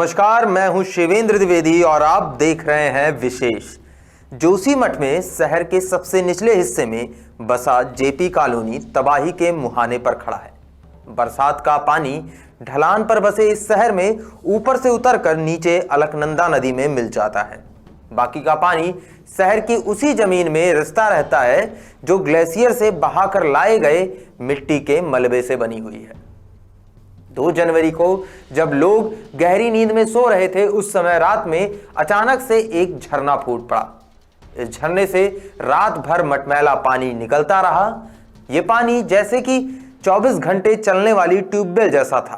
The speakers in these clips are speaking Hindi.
नमस्कार, मैं हूं शिवेंद्र द्विवेदी और आप देख रहे हैं विशेष। जोशीमठ में शहर के सबसे निचले हिस्से में बसा जेपी कॉलोनी तबाही के मुहाने पर खड़ा है। बरसात का पानी ढलान पर बसे इस शहर में ऊपर से उतरकर नीचे अलकनंदा नदी में मिल जाता है। बाकी का पानी शहर की उसी जमीन में रिसता रहता है जो ग्लेशियर से बहाकर लाए गए मिट्टी के मलबे से बनी हुई है। 2 जनवरी को जब लोग गहरी नींद में सो रहे थे, उस समय रात में अचानक से एक झरना फूट पड़ा। इस झरने से रात भर मटमैला पानी निकलता रहा। यह पानी जैसे कि 24 घंटे चलने वाली ट्यूबवेल जैसा था।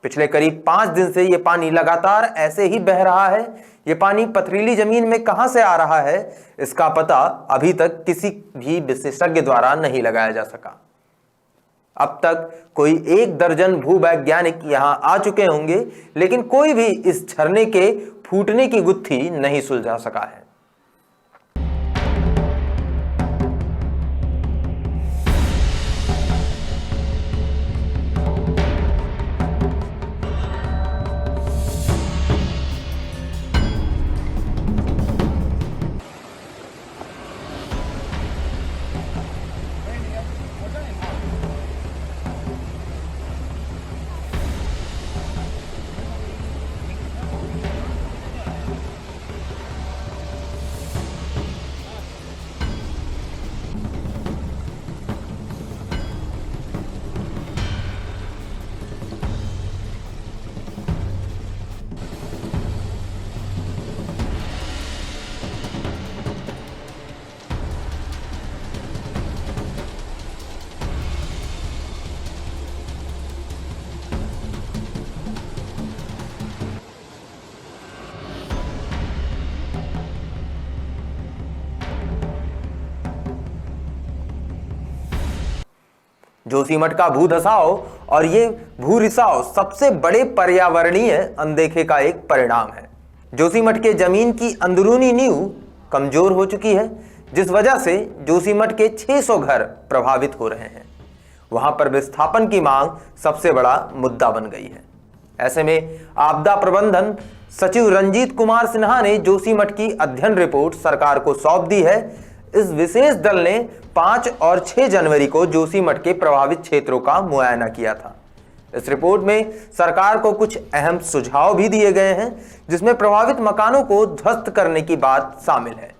पिछले करीब 5 दिन से यह पानी लगातार ऐसे ही बह रहा है। यह पानी पथरीली जमीन में कहां से आ रहा है, इसका पता अभी तक किसी भी विशेषज्ञ द्वारा नहीं लगाया जा सका। अब तक कोई 1 दर्जन भूवैज्ञानिक यहां आ चुके होंगे, लेकिन कोई भी इस झरने के फूटने की गुत्थी नहीं सुलझा सका है। जोशीमठ का भू धसाव और ये भू रिसाव सबसे बड़े पर्यावरणीय अनदेखे का एक परिणाम है। जोशीमठ के जमीन की अंदरूनी नींव कमजोर हो चुकी है, जिस वजह से जोशीमठ के 600 घर प्रभावित हो रहे हैं। वहां पर विस्थापन की मांग सबसे बड़ा मुद्दा बन गई है। ऐसे में आपदा प्रबंधन सचिव रंजीत कुमार सिन्हा ने जोशीमठ की अध्ययन रिपोर्ट सरकार को सौंप दी है। इस विशेष दल ने 5 और 6 जनवरी को जोशीमठ के प्रभावित क्षेत्रों का मुआयना किया था। इस रिपोर्ट में सरकार को कुछ अहम सुझाव भी दिए गए हैं, जिसमें प्रभावित मकानों को ध्वस्त करने की बात शामिल है।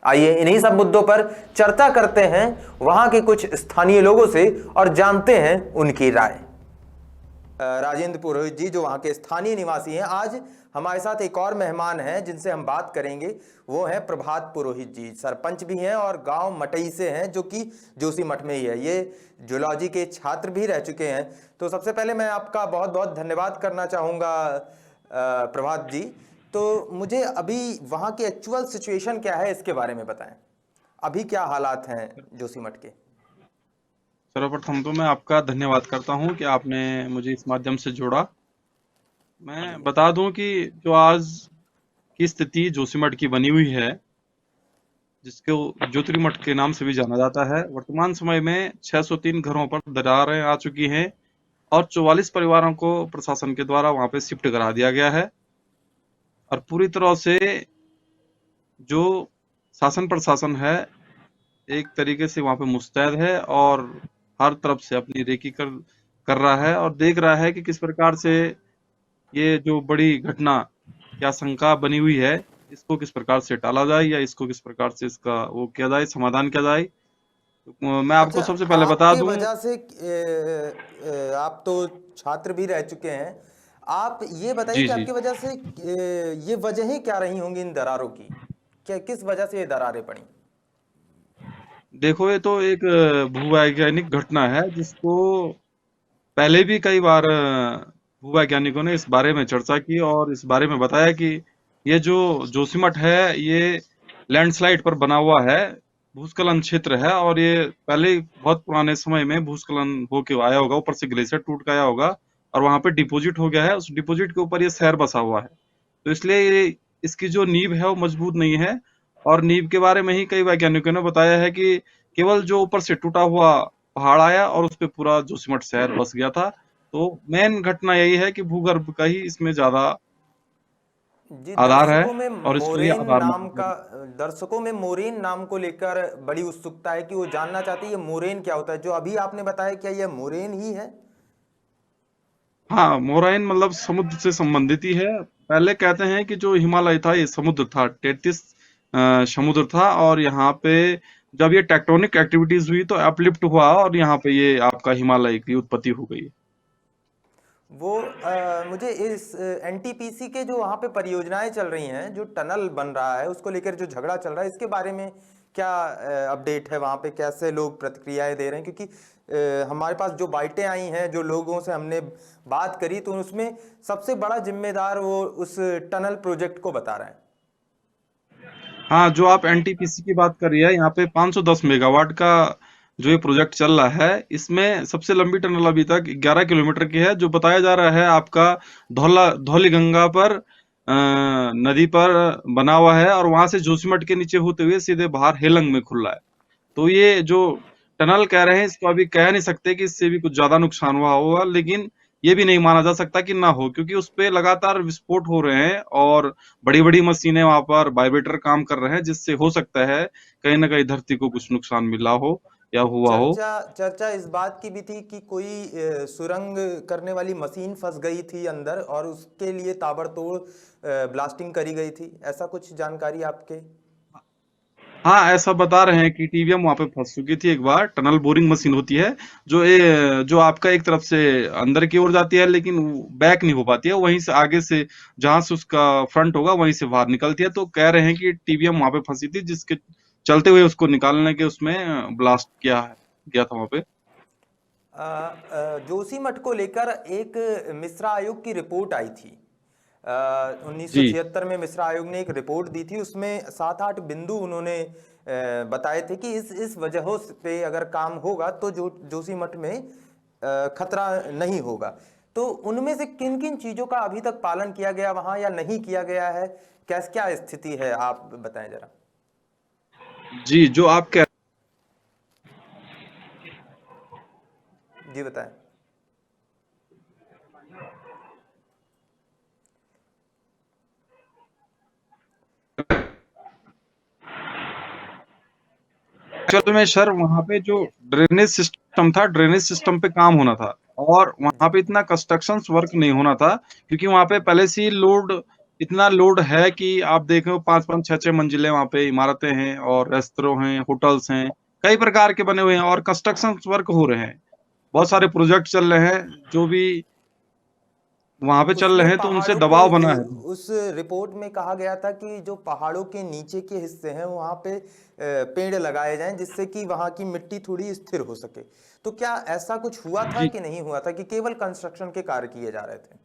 आइए इन्हीं सब मुद्दों पर चर्चा करते हैं वहां के कुछ स्थानीय लोगों से और जानते हैं उनकी राय। राजेंद्र पुरोहित जी जो वहां के स्थानीय निवासी हैं, आज हमारे साथ एक और मेहमान हैं जिनसे हम बात करेंगे। वो हैं प्रभात पुरोहित जी, सरपंच भी हैं और गांव मटई से हैं, जो कि जोशीमठ में ही है। ये जूलॉजी के छात्र भी रह चुके हैं। तो सबसे पहले मैं आपका बहुत बहुत धन्यवाद करना चाहूँगा प्रभात जी। तो मुझे अभी वहाँ की एक्चुअल सिचुएशन क्या है, इसके बारे में बताएं। अभी क्या हालात हैं जोशीमठ के? सर्वप्रथम तो मैं आपका धन्यवाद करता हूं कि आपने मुझे इस माध्यम से जोड़ा। मैं बता दूं कि जो आज की स्थिति जोशीमठ की बनी हुई है, जिसको ज्योतिर्मठ के नाम से भी जाना जाता है, वर्तमान समय में 603 घरों पर दरारें आ चुकी हैं और 44 परिवारों को प्रशासन के द्वारा वहां पे शिफ्ट करा दिया गया है। और पूरी तरह से जो शासन प्रशासन है एक तरीके से वहां पे मुस्तैद है और हर तरफ से अपनी रेकी कर रहा है और देख रहा है कि किस प्रकार से ये जो बड़ी घटना या शंका बनी हुई है, इसको किस प्रकार से टाला जाए या इसको किस प्रकार से इसका वो किया जाए, समाधान किया जाए। तो मैं आपको सबसे पहले बता दूं, वजह से आप तो छात्र भी रह चुके हैं, आप ये बताइए कि आपकी वजह से ये वजहें क्या रही होंगी इन दरारों की? क्या किस वजह से ये दरारें पड़ी? देखो ये तो एक भूवैज्ञानिक घटना है, जिसको पहले भी कई बार भूवैज्ञानिकों ने इस बारे में चर्चा की और इस बारे में बताया कि ये जो जोशीमठ है ये लैंडस्लाइड पर बना हुआ है, भूस्खलन क्षेत्र है और ये पहले बहुत पुराने समय में भूस्खलन होके आया होगा, ऊपर से ग्लेशियर टूट के आया होगा और वहां पे डिपोजिट हो गया है। उस डिपोजिट के ऊपर ये शहर बसा हुआ है, तो इसलिए ये इसकी जो नींव है वो मजबूत नहीं है। और नींव के बारे में ही कई वैज्ञानिकों ने बताया है कि केवल जो ऊपर से टूटा हुआ पहाड़ आया और उस पे पूरा जोशीमठ शहर बस गया था। तो मेन घटना यही है कि भूगर्भ का ही इसमें ज्यादा जी, आधार है, और इसको ये आधार दर्शकों में मोरेन नाम को लेकर बड़ी उत्सुकता है कि वो जानना चाहते हैं ये मोरेन क्या होता है। जो अभी आपने बताया, क्या ये मोरेन ही है? हाँ, मोराइन मतलब समुद्र से संबंधित ही है। पहले कहते हैं कि जो हिमालय था ये समुद्र था, 33 समुद्र था, और यहाँ पे जब ये टेक्टोनिक एक्टिविटीज हुई तो अपलिफ्ट हुआ, और यहाँ पे ये आपका हिमालय की उत्पत्ति हो गई। वो मुझे इस एनटीपीसी के जो वहाँ पे परियोजनाएं चल रही हैं, जो टनल बन रहा है उसको लेकर जो झगड़ा चल रहा है, इसके बारे में क्या अपडेट है? वहाँ पे कैसे लोग प्रतिक्रियाएं दे रहे हैं? क्योंकि हमारे पास जो बाइटें आई हैं, जो लोगों से हमने बात करी, तो उसमें सबसे बड़ा जिम्मेदार वो उस टनल प्रोजेक्ट को बता रहे हैं। हाँ, जो आप एनटीपीसी की बात कर रही है, यहाँ पे 510 मेगावाट का जो ये प्रोजेक्ट चल रहा है, इसमें सबसे लंबी टनल अभी तक 11 किलोमीटर की है, जो बताया जा रहा है आपका धौलीगंगा पर नदी पर बना हुआ है, और वहां से जोशीमठ के नीचे होते हुए सीधे बाहर हेलंग में खुल रहा है। तो ये जो टनल कह रहे हैं, इसको अभी कह नहीं सकते कि इससे भी कुछ ज्यादा नुकसान हुआ होगा, लेकिन ये भी नहीं माना जा सकता कि ना हो, क्योंकि उस पे लगातार विस्फोट हो रहे हैं, और बड़ी बड़ी मशीनें वहां पर वाइब्रेटर काम कर रहे हैं, जिससे हो सकता है कहीं ना कहीं धरती को कुछ नुकसान मिला हो या हुआ हो। चर्चा चर्चा इस बात की भी थी कि कोई सुरंग करने वाली मशीन फंस गई थी अंदर और उसके लिए ताबड़तोड़ ब्लास्टिंग करी गई थी। ऐसा कुछ जानकारी आपके? हाँ, ऐसा बता रहे हैं कि टीवीएम वहां पे फंस चुकी थी एक बार। टनल बोरिंग मशीन होती है जो आपका एक तरफ से अंदर की ओर जाती है, लेकिन बैक नहीं हो पाती है, वहीं से आगे से जहां से उसका फ्रंट होगा वहीं से बाहर निकलती है। तो कह रहे हैं कि टीवीएम वहां पे फंसी थी, जिसके चलते हुए उसको निकालने के उसमें ब्लास्ट किया था वहां पे। जोशीमठ को लेकर एक मिश्रा आयोग की रिपोर्ट आई थी। जी 1976 में मिश्रा आयोग ने एक रिपोर्ट दी थी। उसमें 7-8 बिंदु उन्होंने बताए थे कि इस वजहों पे अगर काम होगा तो जोशीमठ में खतरा नहीं होगा। तो उनमें से किन किन चीजों का अभी तक पालन किया गया वहां या नहीं किया गया है? क्या स्थिति है, आप बताएं जरा। जी, जो आप कह जी बताएं। एक्चुअल में सर वहां पे जो ड्रेनेज सिस्टम था, ड्रेनेज सिस्टम पे काम होना था, और वहां पे इतना कंस्ट्रक्शन वर्क नहीं होना था, क्योंकि वहां पे पहले से ही इतना लोड है कि आप देखो 5-5 6-6 मंजिलें वहां पे इमारतें हैं, और रेस्तरों हैं, होटल्स हैं, कई प्रकार के बने हुए हैं, और कंस्ट्रक्शन वर्क हो रहे हैं, बहुत सारे प्रोजेक्ट चल रहे हैं जो भी वहां पे चल उसमें रहे हैं, तो उनसे पहाड़ों के दबाव बना है। उस रिपोर्ट में कहा गया था कि जो पहाड़ों के नीचे के हिस्से हैं वहां पे पेड़ लगाए जाएं, जिससे कि वहां की मिट्टी थोड़ी स्थिर हो सके। तो क्या ऐसा कुछ हुआ था जी कि नहीं हुआ था, कि केवल कंस्ट्रक्शन के कार्य किए जा रहे थे?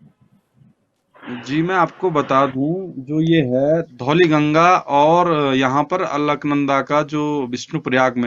जी, मैं आपको बता दूं, जो ये है धौलीगंगा और यहाँ पर अलकनंदा का जो विष्णुप्रयाग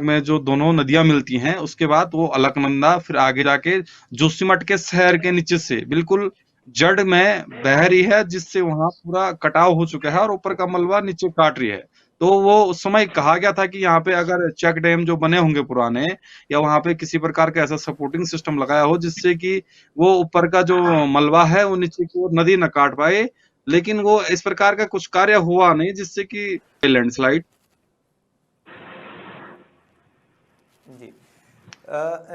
में जो दोनों नदियां मिलती हैं, उसके बाद वो अलकनंदा फिर आगे जाके जोशीमठ के शहर के नीचे से बिल्कुल जड़ में बह रही है, जिससे वहां पूरा कटाव हो चुका है, और ऊपर का मलबा नीचे काट रही है। तो वो उस समय कहा गया था कि यहाँ पे अगर चेक डैम जो बने होंगे पुराने, या वहां पे किसी प्रकार का ऐसा सपोर्टिंग सिस्टम लगाया हो, जिससे कि वो ऊपर का जो मलबा है वो नीचे की ओर नदी न काट पाए, लेकिन वो इस प्रकार का कुछ कार्य हुआ नहीं, जिससे कि लैंडस्लाइड। जी।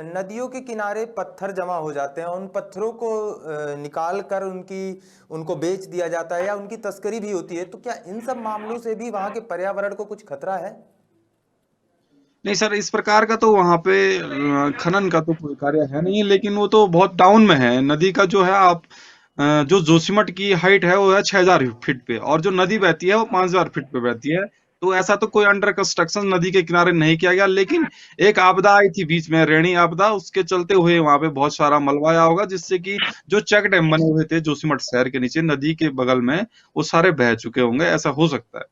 नदियों के किनारे पत्थर जमा हो जाते हैं, उन पत्थरों को निकाल कर उनको बेच दिया जाता है या उनकी तस्करी भी होती है। तो क्या इन सब मामलों से भी वहां के पर्यावरण को कुछ खतरा है? नहीं सर, इस प्रकार का तो वहां पे खनन का तो कोई कार्य है नहीं, लेकिन वो तो बहुत डाउन में है। नदी का जो है आप जो जोशीमठ की हाइट है वो है 6000 फीट पे, और जो नदी बहती है वो 5000 फीट पे बहती है। तो ऐसा तो कोई अंडर कंस्ट्रक्शन नदी के किनारे नहीं किया गया, लेकिन एक आपदा आई थी बीच में, रेणी आपदा, उसके चलते हुए वहां पे बहुत सारा मलबा आया होगा, जिससे कि जो चेक डैम बने हुए थे जोशीमठ शहर के नीचे नदी के बगल में, वो सारे बह चुके होंगे, ऐसा हो सकता है।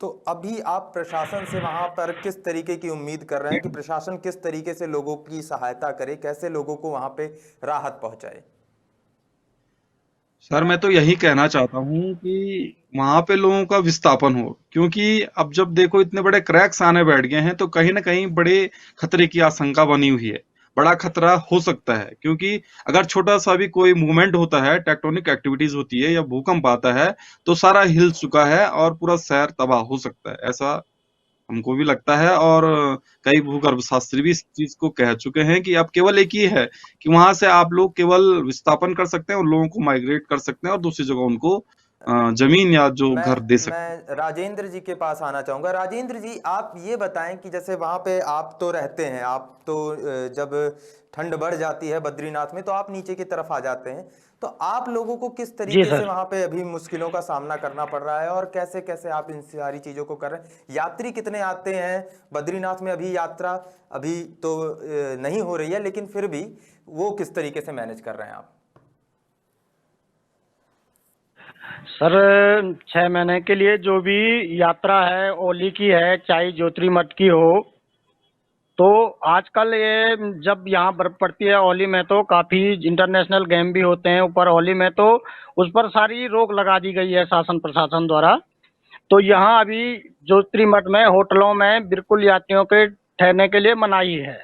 तो अभी आप प्रशासन से वहां पर किस तरीके की उम्मीद कर रहे हैं कि प्रशासन किस तरीके से लोगों की सहायता करे, कैसे लोगों को वहां पे राहत पहुंचाए? सर मैं तो यही कहना चाहता हूँ कि वहां पे लोगों का विस्थापन हो, क्योंकि अब जब देखो इतने बड़े क्रैक्स आने बैठ गए हैं, तो कहीं ना कहीं बड़े खतरे की आशंका बनी हुई है। बड़ा खतरा हो सकता है, क्योंकि अगर छोटा सा भी कोई मूवमेंट होता है, टेक्टोनिक एक्टिविटीज होती है या भूकंप आता है, तो सारा हिल चुका है और पूरा शहर तबाह हो सकता है, ऐसा हमको भी लगता है। और कई भूगर्भ शास्त्री भी इस चीज को कह चुके हैं कि अब केवल एक ही है कि वहां से आप लोग केवल विस्थापन कर सकते हैं, उन लोगों को माइग्रेट कर सकते हैं और दूसरी जगह उनको जमीन या जो घर दे सकते हैं। मैं राजेंद्र जी के पास आना चाहूँगा। राजेंद्र जी, आप ये बताएं कि जैसे वहाँ पे आप तो रहते हैं, आप तो जब ठंड बढ़ जाती है बद्रीनाथ में तो आप नीचे की तरफ आ जाते हैं, तो आप लोगों को किस जी तरीके से सर। वहाँ पे अभी मुश्किलों का सामना करना पड़ रहा है और कैसे कैसे आप इन सारी चीज़ों को कर रहे हैं? यात्री कितने आते हैं बद्रीनाथ में? अभी यात्रा अभी तो नहीं हो रही है, लेकिन फिर भी वो किस तरीके से मैनेज कर रहे हैं आप? सर 6 महीने के लिए जो भी यात्रा है ओली की है, चाहे ज्योतिर्मठ की हो, तो आजकल ये जब यहाँ बर्फ पड़ती है ओली में तो काफ़ी इंटरनेशनल गेम भी होते हैं ऊपर ओली में, तो उस पर सारी रोक लगा दी गई है शासन प्रशासन द्वारा। तो यहाँ अभी ज्योतिर्मठ में होटलों में बिल्कुल यात्रियों के ठहरने के लिए मनाही है।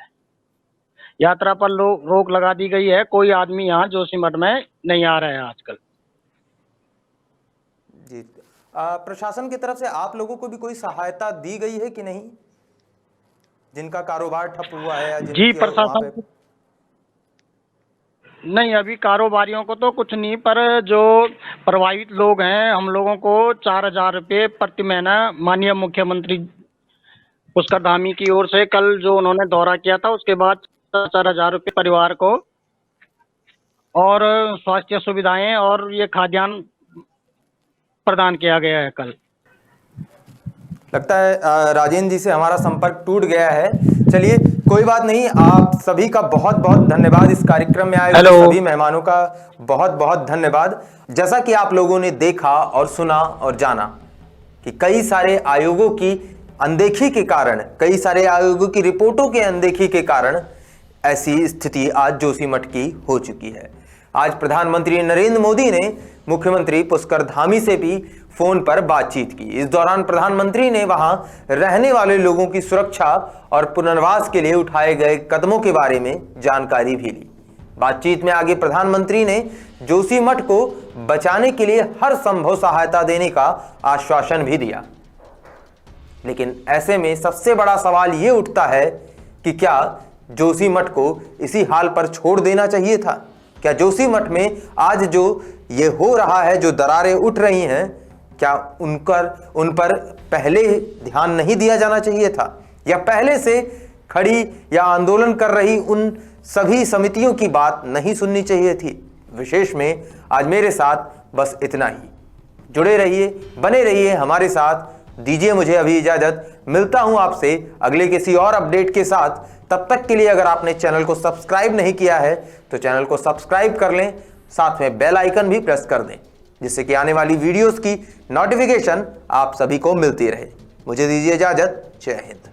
यात्रा पर रोक लगा दी गई है, कोई आदमी यहाँ जोशीमठ में नहीं आ रहा है आजकल। जी, प्रशासन की तरफ से आप लोगों को भी कोई सहायता दी गई है कि नहीं, जिनका कारोबार ठप हुआ है या जी जिनकी वहाँ प्रशासन पे? नहीं, अभी कारोबारियों को तो कुछ नहीं, पर जो प्रभावित लोग हैं हम लोगों को 4,000 रुपये प्रति महीना माननीय मुख्यमंत्री पुष्कर धामी की ओर से कल जो उन्होंने दौरा किया था उसके बाद 4,000 रुपये परिवार को और स्वास्थ्य सुविधाएं और ये खाद्यान्न प्रदान किया गया है कल। लगता है राजेंद्र जी से हमारा संपर्क टूट गया है। चलिए कोई बात नहीं, आप सभी का बहुत बहुत धन्यवाद। इस कार्यक्रम में आए हुए सभी मेहमानों का बहुत बहुत धन्यवाद। जैसा कि आप लोगों ने देखा और सुना और जाना कि कई सारे आयोगों की अनदेखी के कारण, कई सारे आयोगों की रिपोर्टों के अनदेखी के कारण ऐसी स्थिति आज जोशीमठ की हो चुकी है। आज प्रधानमंत्री नरेंद्र मोदी ने मुख्यमंत्री पुष्कर धामी से भी फोन पर बातचीत की। इस दौरान प्रधानमंत्री ने वहां रहने वाले लोगों की सुरक्षा और पुनर्वास के लिए उठाए गए कदमों के बारे में जानकारी भी ली। बातचीत में आगे प्रधानमंत्री ने जोशीमठ को बचाने के लिए हर संभव सहायता देने का आश्वासन भी दिया। लेकिन ऐसे में सबसे बड़ा सवाल ये उठता है कि क्या जोशीमठ को इसी हाल पर छोड़ देना चाहिए था? क्या जोशीमठ में आज जो ये हो रहा है, जो दरारें उठ रही हैं, क्या उन पर पहले ध्यान नहीं दिया जाना चाहिए था? या पहले से खड़ी या आंदोलन कर रही उन सभी समितियों की बात नहीं सुननी चाहिए थी? विशेष में आज मेरे साथ बस इतना ही। जुड़े रहिए, बने रहिए हमारे साथ। दीजिए मुझे अभी इजाजत। मिलता हूं आपसे अगले किसी और अपडेट के साथ। तब तक के लिए अगर आपने चैनल को सब्सक्राइब नहीं किया है तो चैनल को सब्सक्राइब कर लें, साथ में बेल आइकन भी प्रेस कर दें, जिससे कि आने वाली वीडियोस की नोटिफिकेशन आप सभी को मिलती रहे। मुझे दीजिए इजाजत। जय हिंद।